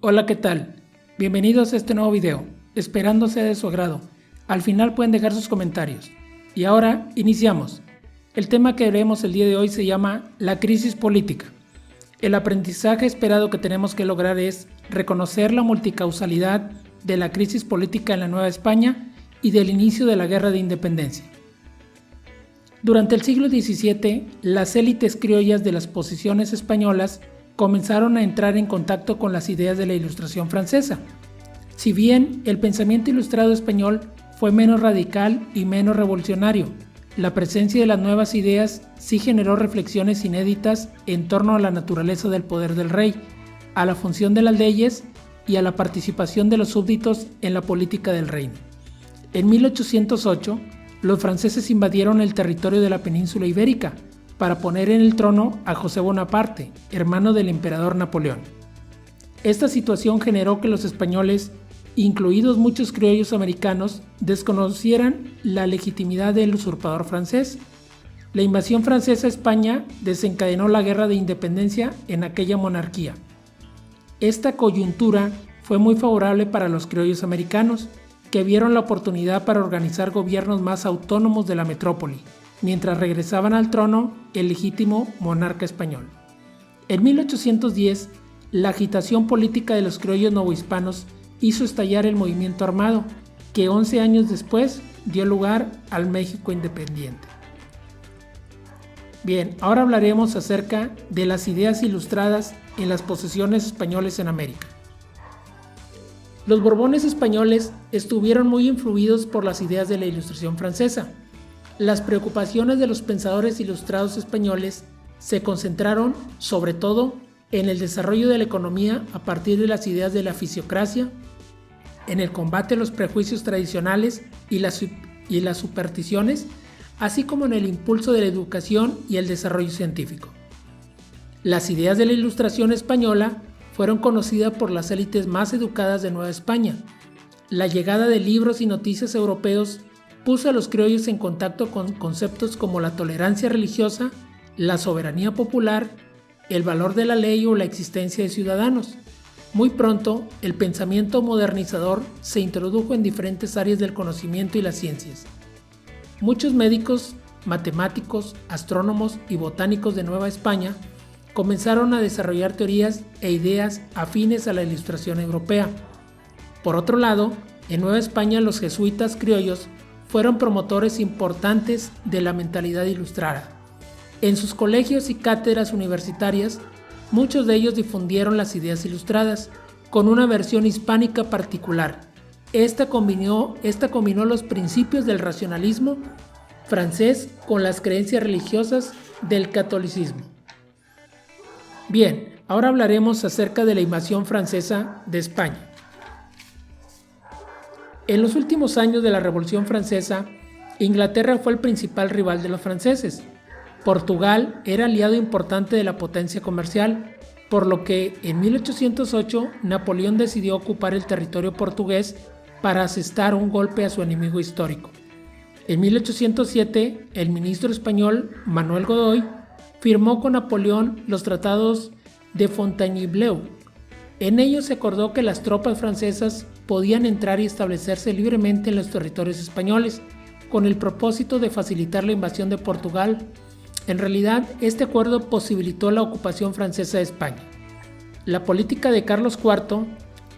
Hola, ¿qué tal? Bienvenidos a este nuevo video, esperando sea de su agrado. Al final pueden dejar sus comentarios. Y ahora, iniciamos. El tema que veremos el día de hoy se llama la crisis política. El aprendizaje esperado que tenemos que lograr es reconocer la multicausalidad de la crisis política en la Nueva España y del inicio de la Guerra de Independencia. Durante el siglo XVII, las élites criollas de las posesiones españolas comenzaron a entrar en contacto con las ideas de la Ilustración francesa. Si bien el pensamiento ilustrado español fue menos radical y menos revolucionario, la presencia de las nuevas ideas sí generó reflexiones inéditas en torno a la naturaleza del poder del rey, a la función de las leyes y a la participación de los súbditos en la política del reino. En 1808, los franceses invadieron el territorio de la península ibérica para poner en el trono a José Bonaparte, hermano del emperador Napoleón. Esta situación generó que los españoles, incluidos muchos criollos americanos, desconocieran la legitimidad del usurpador francés. La invasión francesa a España desencadenó la Guerra de Independencia en aquella monarquía. Esta coyuntura fue muy favorable para los criollos americanos, que vieron la oportunidad para organizar gobiernos más autónomos de la metrópoli, mientras regresaban al trono el legítimo monarca español. En 1810, la agitación política de los criollos novohispanos hizo estallar el movimiento armado, que 11 años después dio lugar al México independiente. Bien, ahora hablaremos acerca de las ideas ilustradas en las posesiones españoles en América. Los Borbones españoles estuvieron muy influidos por las ideas de la Ilustración francesa. Las preocupaciones de los pensadores ilustrados españoles se concentraron, sobre todo, en el desarrollo de la economía a partir de las ideas de la fisiocracia, en el combate a los prejuicios tradicionales y las supersticiones, así como en el impulso de la educación y el desarrollo científico. Las ideas de la Ilustración española fueron conocidas por las élites más educadas de Nueva España. La llegada de libros y noticias europeos puso a los criollos en contacto con conceptos como la tolerancia religiosa, la soberanía popular, el valor de la ley o la existencia de ciudadanos. Muy pronto, el pensamiento modernizador se introdujo en diferentes áreas del conocimiento y las ciencias. Muchos médicos, matemáticos, astrónomos y botánicos de Nueva España comenzaron a desarrollar teorías e ideas afines a la Ilustración europea. Por otro lado, en Nueva España los jesuitas criollos fueron promotores importantes de la mentalidad ilustrada. En sus colegios y cátedras universitarias, muchos de ellos difundieron las ideas ilustradas, con una versión hispánica particular. Esta combinó los principios del racionalismo francés con las creencias religiosas del catolicismo. Bien, ahora hablaremos acerca de la invasión francesa de España. En los últimos años de la Revolución Francesa, Inglaterra fue el principal rival de los franceses. Portugal era aliado importante de la potencia comercial, por lo que en 1808 Napoleón decidió ocupar el territorio portugués para asestar un golpe a su enemigo histórico. En 1807, el ministro español Manuel Godoy firmó con Napoleón los tratados de Fontainebleau. En ellos se acordó que las tropas francesas podían entrar y establecerse libremente en los territorios españoles, con el propósito de facilitar la invasión de Portugal. En realidad, este acuerdo posibilitó la ocupación francesa de España. La política de Carlos IV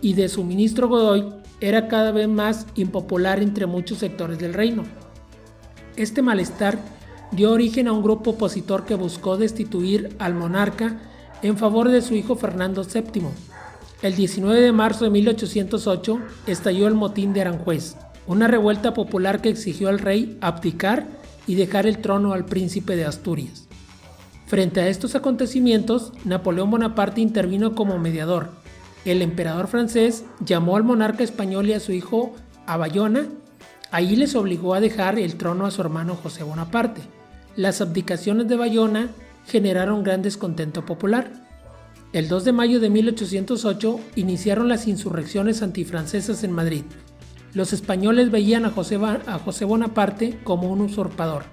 y de su ministro Godoy era cada vez más impopular entre muchos sectores del reino. Este malestar dio origen a un grupo opositor que buscó destituir al monarca en favor de su hijo Fernando VII. El 19 de marzo de 1808 estalló el motín de Aranjuez, una revuelta popular que exigió al rey abdicar y dejar el trono al príncipe de Asturias. Frente a estos acontecimientos, Napoleón Bonaparte intervino como mediador. El emperador francés llamó al monarca español y a su hijo a Bayona. Allí les obligó a dejar el trono a su hermano José Bonaparte. Las abdicaciones de Bayona generaron gran descontento popular. El 2 de mayo de 1808 iniciaron las insurrecciones antifrancesas en Madrid. Los españoles veían a José Bonaparte como un usurpador,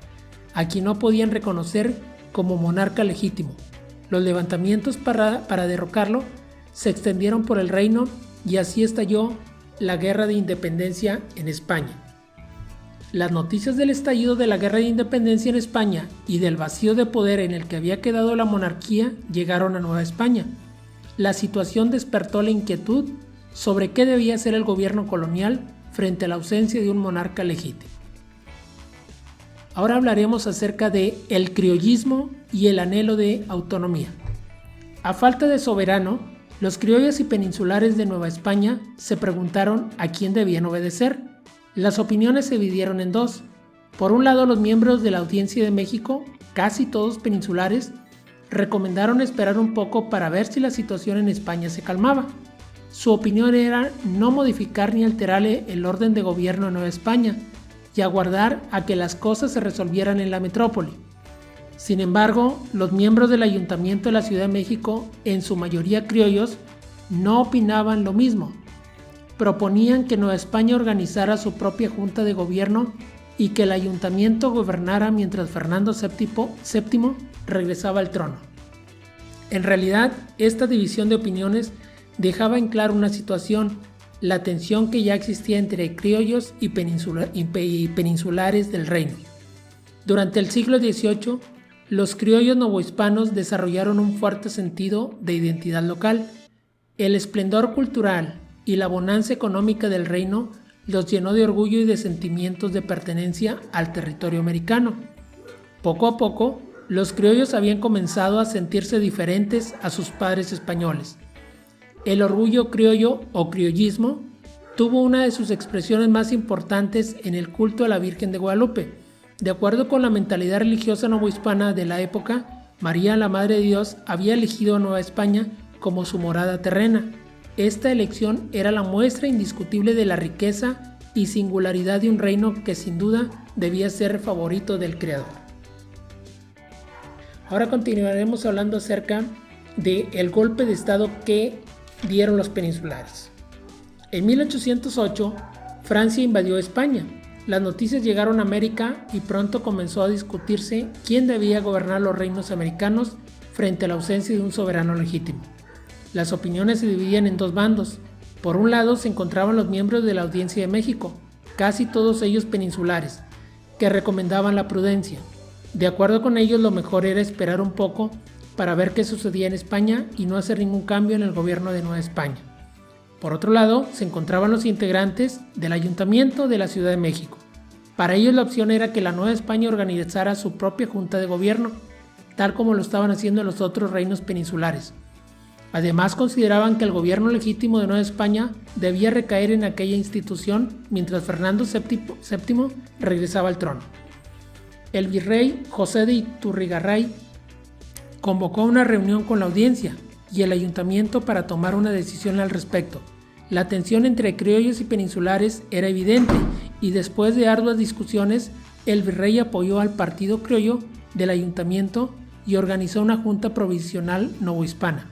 a quien no podían reconocer como monarca legítimo. Los levantamientos para derrocarlo se extendieron por el reino y así estalló la Guerra de Independencia en España. Las noticias del estallido de la Guerra de Independencia en España y del vacío de poder en el que había quedado la monarquía llegaron a Nueva España. La situación despertó la inquietud sobre qué debía hacer el gobierno colonial frente a la ausencia de un monarca legítimo. Ahora hablaremos acerca de el criollismo y el anhelo de autonomía. A falta de soberano, los criollos y peninsulares de Nueva España se preguntaron a quién debían obedecer. Las opiniones se dividieron en dos. Por un lado, los miembros de la Audiencia de México, casi todos peninsulares, recomendaron esperar un poco para ver si la situación en España se calmaba. Su opinión era no modificar ni alterar el orden de gobierno en Nueva España y aguardar a que las cosas se resolvieran en la metrópoli. Sin embargo, los miembros del Ayuntamiento de la Ciudad de México, en su mayoría criollos, no opinaban lo mismo. Proponían que Nueva España organizara su propia junta de gobierno y que el ayuntamiento gobernara mientras Fernando VII regresaba al trono. En realidad, esta división de opiniones dejaba en claro una situación, la tensión que ya existía entre criollos y peninsulares del reino. Durante el siglo XVIII, los criollos novohispanos desarrollaron un fuerte sentido de identidad local. El esplendor cultural y la bonanza económica del reino los llenó de orgullo y de sentimientos de pertenencia al territorio americano. Poco a poco, los criollos habían comenzado a sentirse diferentes a sus padres españoles. El orgullo criollo o criollismo tuvo una de sus expresiones más importantes en el culto a la Virgen de Guadalupe. De acuerdo con la mentalidad religiosa novohispana de la época, María, la Madre de Dios, había elegido a Nueva España como su morada terrena. Esta elección era la muestra indiscutible de la riqueza y singularidad de un reino que sin duda debía ser favorito del Creador. Ahora continuaremos hablando acerca del golpe de estado que dieron los peninsulares. En 1808, Francia invadió España. Las noticias llegaron a América y pronto comenzó a discutirse quién debía gobernar los reinos americanos frente a la ausencia de un soberano legítimo. Las opiniones se dividían en dos bandos. Por un lado se encontraban los miembros de la Audiencia de México, casi todos ellos peninsulares, que recomendaban la prudencia. De acuerdo con ellos, lo mejor era esperar un poco para ver qué sucedía en España y no hacer ningún cambio en el gobierno de Nueva España. Por otro lado, se encontraban los integrantes del Ayuntamiento de la Ciudad de México. Para ellos la opción era que la Nueva España organizara su propia junta de gobierno, tal como lo estaban haciendo los otros reinos peninsulares. Además, consideraban que el gobierno legítimo de Nueva España debía recaer en aquella institución mientras Fernando VII regresaba al trono. El virrey José de Iturrigaray convocó una reunión con la audiencia y el ayuntamiento para tomar una decisión al respecto. La tensión entre criollos y peninsulares era evidente y después de arduas discusiones, el virrey apoyó al partido criollo del ayuntamiento y organizó una junta provisional novohispana.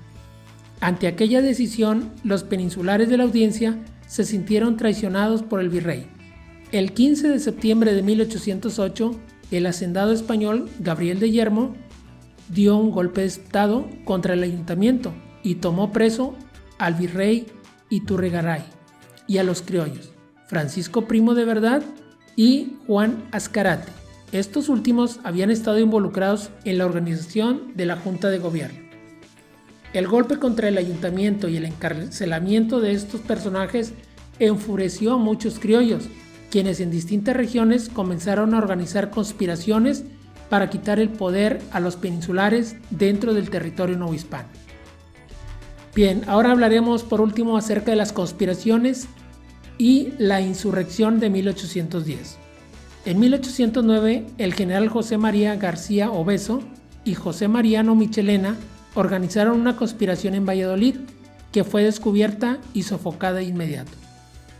Ante aquella decisión, los peninsulares de la audiencia se sintieron traicionados por el virrey. El 15 de septiembre de 1808, el hacendado español Gabriel de Yermo dio un golpe de estado contra el ayuntamiento y tomó preso al virrey Iturrigaray y a los criollos, Francisco Primo de Verdad y Juan Azcárate. Estos últimos habían estado involucrados en la organización de la Junta de Gobierno. El golpe contra el ayuntamiento y el encarcelamiento de estos personajes enfureció a muchos criollos, quienes en distintas regiones comenzaron a organizar conspiraciones para quitar el poder a los peninsulares dentro del territorio novohispano. Bien, ahora hablaremos por último acerca de las conspiraciones y la insurrección de 1810. En 1809, el general José María García Obeso y José Mariano Michelena organizaron una conspiración en Valladolid que fue descubierta y sofocada de inmediato.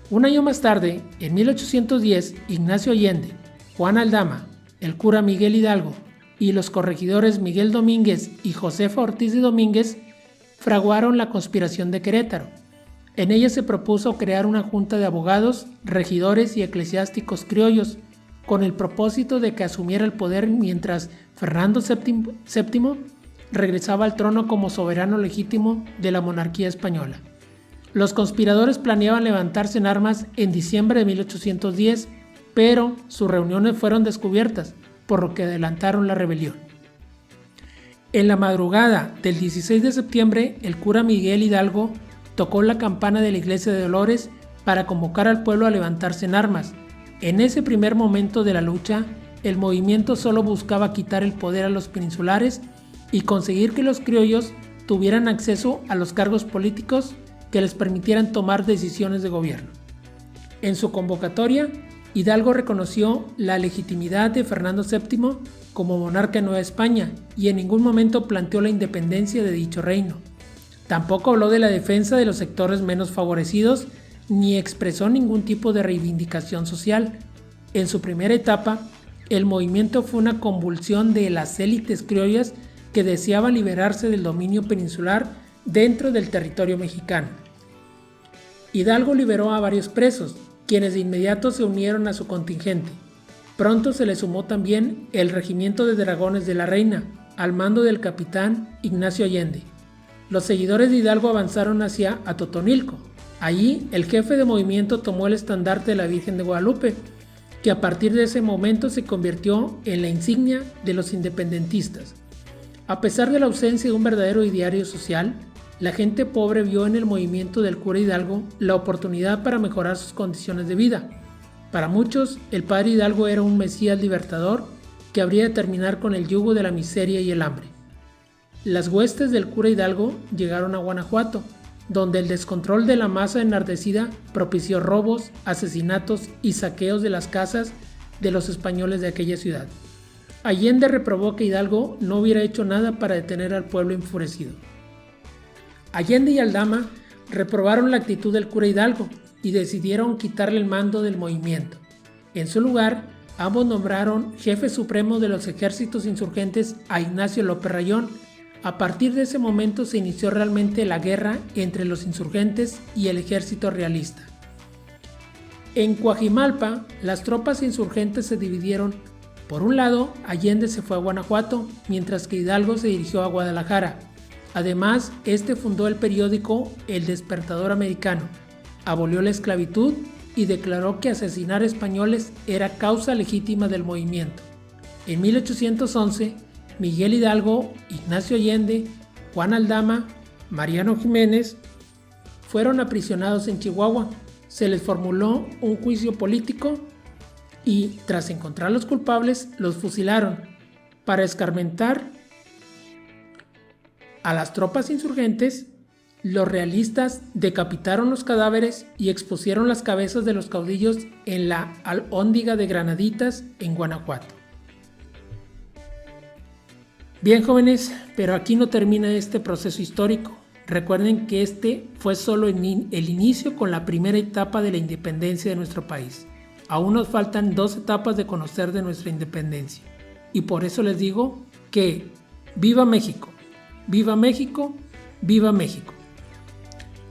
Un año más tarde, en 1810, Ignacio Allende, Juan Aldama, el cura Miguel Hidalgo y los corregidores Miguel Domínguez y Josefa Ortiz de Domínguez fraguaron la conspiración de Querétaro. En ella se propuso crear una junta de abogados, regidores y eclesiásticos criollos con el propósito de que asumiera el poder mientras Fernando VII regresaba al trono como soberano legítimo de la monarquía española. Los conspiradores planeaban levantarse en armas en diciembre de 1810, pero sus reuniones fueron descubiertas, por lo que adelantaron la rebelión. En la madrugada del 16 de septiembre, el cura Miguel Hidalgo tocó la campana de la iglesia de Dolores para convocar al pueblo a levantarse en armas. En ese primer momento de la lucha, el movimiento solo buscaba quitar el poder a los peninsulares y conseguir que los criollos tuvieran acceso a los cargos políticos que les permitieran tomar decisiones de gobierno. En su convocatoria, Hidalgo reconoció la legitimidad de Fernando VII como monarca de Nueva España y en ningún momento planteó la independencia de dicho reino. Tampoco habló de la defensa de los sectores menos favorecidos ni expresó ningún tipo de reivindicación social. En su primera etapa, el movimiento fue una convulsión de las élites criollas que deseaban liberarse del dominio peninsular dentro del territorio mexicano. Hidalgo liberó a varios presos, quienes de inmediato se unieron a su contingente. Pronto se le sumó también el Regimiento de Dragones de la Reina, al mando del capitán Ignacio Allende. Los seguidores de Hidalgo avanzaron hacia Atotonilco. Allí, el jefe de movimiento tomó el estandarte de la Virgen de Guadalupe, que a partir de ese momento se convirtió en la insignia de los independentistas. A pesar de la ausencia de un verdadero ideario social, la gente pobre vio en el movimiento del cura Hidalgo la oportunidad para mejorar sus condiciones de vida. Para muchos, el padre Hidalgo era un mesías libertador que habría de terminar con el yugo de la miseria y el hambre. Las huestes del cura Hidalgo llegaron a Guanajuato, donde el descontrol de la masa enardecida propició robos, asesinatos y saqueos de las casas de los españoles de aquella ciudad. Allende reprobó que Hidalgo no hubiera hecho nada para detener al pueblo enfurecido. Allende y Aldama reprobaron la actitud del cura Hidalgo y decidieron quitarle el mando del movimiento. En su lugar, ambos nombraron jefe supremo de los ejércitos insurgentes a Ignacio López Rayón. A partir de ese momento se inició realmente la guerra entre los insurgentes y el ejército realista. En Coajimalpa, las tropas insurgentes se dividieron. Por un lado, Allende se fue a Guanajuato, mientras que Hidalgo se dirigió a Guadalajara. Además, este fundó el periódico El Despertador Americano, abolió la esclavitud y declaró que asesinar españoles era causa legítima del movimiento. En 1811, Miguel Hidalgo, Ignacio Allende, Juan Aldama, Mariano Jiménez fueron aprisionados en Chihuahua. Se les formuló un juicio político y, tras encontrar a los culpables, los fusilaron. Para escarmentar a las tropas insurgentes, los realistas decapitaron los cadáveres y expusieron las cabezas de los caudillos en la Alhóndiga de Granaditas, en Guanajuato. Bien, jóvenes, pero aquí no termina este proceso histórico. Recuerden que este fue solo el inicio con la primera etapa de la independencia de nuestro país. Aún nos faltan 2 etapas de conocer de nuestra independencia. Y por eso les digo que ¡viva México! ¡Viva México! ¡Viva México!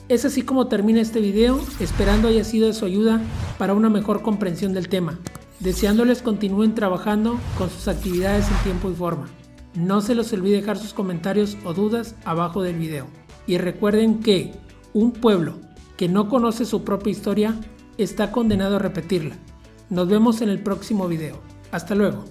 Es así como termina este video, esperando haya sido de su ayuda para una mejor comprensión del tema. Deseándoles continúen trabajando con sus actividades en tiempo y forma. No se les olvide dejar sus comentarios o dudas abajo del video. Y recuerden que un pueblo que no conoce su propia historia está condenado a repetirla. Nos vemos en el próximo video. Hasta luego.